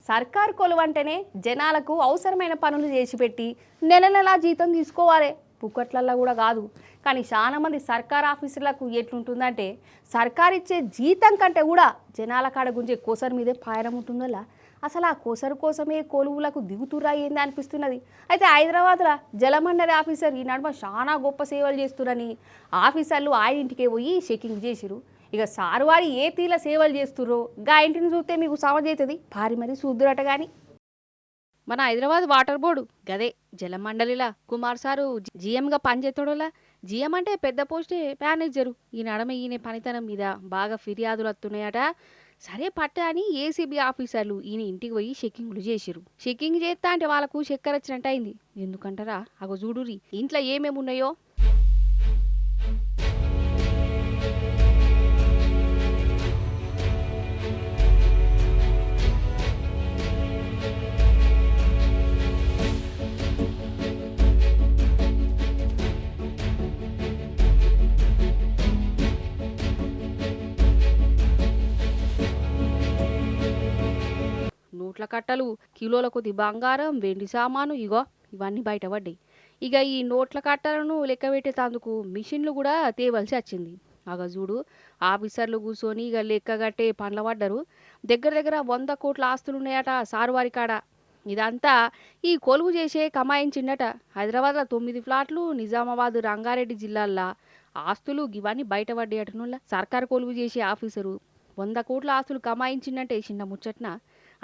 సర్కారు కొలువంటేనే జనాలకు అవసరమైన పనులు చేసి పెట్టి నెల నెలా జీతం తీసుకోవాలి, పుక్కట్లల్లో కూడా కాదు. కానీ చాలా మంది సర్కార్ ఆఫీసులకు ఎట్లుంటుందంటే సర్కారు ఇచ్చే జీతం కంటే కూడా జనాల కాడ గుంజే కోసరు మీదే పాయడం ఉంటుందలా. అసలు ఆ కోసరు కోసమే కొలువులకు దిగుతురా ఏంది అనిపిస్తున్నది. అయితే హైదరాబాద్లో జలమండలి ఆఫీసర్ ఈ నడుమ చాలా గొప్ప సేవలు చేస్తురని ఆఫీసర్లు ఆయన ఇంటికే పోయి చెకింగ్ చేసిరు. ఇక సారు వారి ఏ తీల సేవలు చేస్తుర్రో గా ఇంటిని చూస్తే మీకు సమజవుతుంది. భారీ మరి చూద్దురట. కానీ మన హైదరాబాద్ వాటర్ బోర్డు గదే జలమండలిలా కుమార్ సారు జిఎంగా పనిచేస్తాడోలా. జిఎం అంటే పెద్ద పోస్టే, మేనేజరు. ఈ నడమ ఈయన పనితనం మీద బాగా ఫిర్యాదులు వస్తున్నాయట. సరే పట్ట అని ఏసీబీ ఆఫీసర్లు ఈయన ఇంటికి పోయి చెక్కింగ్లు చేసిరు. చెక్కింగ్ చేస్తా అంటే వాళ్ళకు చక్కెర వచ్చినట్టు అయింది. ఎందుకంటారా, అగో చూడురి ఇంట్లో ఏమేమి ఉన్నాయో. నోట్ల కట్టలు, కిలోల కొద్ది బంగారం, వెండి సామాను, ఇగో ఇవన్నీ బయటపడ్డాయి. ఇక ఈ నోట్ల కట్టలను లెక్క పెట్టేందుకు మిషన్లు కూడా తేవలసి వచ్చింది. అగ చూడు ఆఫీసర్లు కూర్చొని ఇక లెక్క కట్టే పనులు పడ్డరు. దగ్గర దగ్గర 100 కోట్ల ఆస్తులు ఉన్నాయట సారువారి కాడ. ఇదంతా ఈ కొలువు చేసే కమాయించిండట. హైదరాబాద్లో 9 ఫ్లాట్లు, నిజామాబాద్, రంగారెడ్డి జిల్లాల్లో ఆస్తులు ఇవన్నీ బయటపడ్డాయటనుల్లా. సర్కారు కొలువు చేసే ఆఫీసరు 100 కోట్ల ఆస్తులు కమాయించిందంటే చిన్న ముచ్చట్న.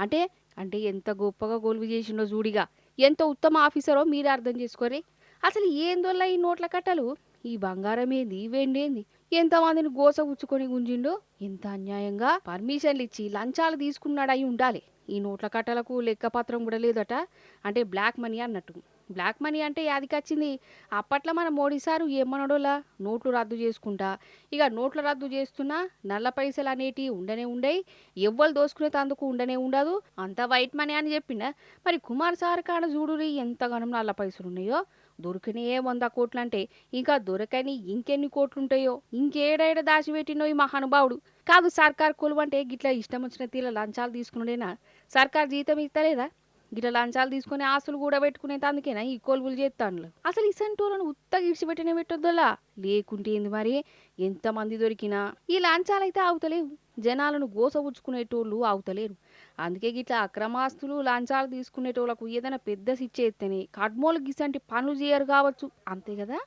అంటే అంటే ఎంత గొప్పగా కొలువు చేసిండో చూడిగా, ఎంత ఉత్తమ ఆఫీసరో మీరే అర్థం చేసుకోరే. అసలు ఏందోళ్ళ ఈ నోట్ల కట్టలు, ఈ బంగారం ఏంది, వెండేంది, ఎంతమందిని గోస ఉచ్చుకొని గుంజిండో. ఎంత అన్యాయంగా పర్మిషన్లు ఇచ్చి లంచాలు తీసుకున్నాడయి ఉండాలి. ఈ నోట్ల కట్టలకు లెక్కపత్రం కూడా లేదట. అంటే బ్లాక్ మనీ అన్నట్టు. బ్లాక్ మనీ అంటే యాదికొచ్చింది, అప్పట్లో మన మోడీ సారు ఏమన్నాడోలా, నోట్లు రద్దు చేసుకుంటా. ఇక నోట్ల రద్దు చేస్తున్నా నల్ల పైసలు అనేటివి ఉండనే ఉండయి, ఎవ్వరు దోసుకునే తందుకు ఉండనే ఉండదు, అంత వైట్ మనీ అని చెప్పిండా. మరి కుమార్ సార్ కాడ చూడురి ఎంతగానో నల్ల పైసలు ఉన్నాయో. దొరికినే 100 కోట్లు అంటే ఇంకా దొరకని ఇంకెన్ని కోట్లుంటాయో, ఇంకేడేడ దాచిపెట్టినో ఈ మహానుభావుడు. కాదు సర్కార్ కొలువు అంటే గిట్లా ఇష్టం వచ్చిన తీల లంచాలు తీసుకున్నాడేనా? సర్కార్ జీతం ఇస్తలేదా? గిట్ల లంచాలు తీసుకుని ఆస్తులు కూడా పెట్టుకునే అందుకేనా ఈ కొలువులు చేస్తాను. అసలు ఇసంటోళ్ళను ఉత్తగా ఇడిచిపెట్టనే పెట్టొద్దులా. లేకుంటే ఏంది మరి, ఎంతమంది దొరికినా ఈ లంచాలు అయితే ఆగుతలేవు. జనాలను గోసవుచ్చుకునేటోళ్ళు ఆగుతలేరు. అందుకే గిట్లా అక్రమాస్తులు లంచాలు తీసుకునేటోళ్ళకు ఏదైనా పెద్ద శిక్ష ఎత్తేనే కడ్మోలు గిసంటి పనులు చేయరు కావచ్చు. అంతే కదా.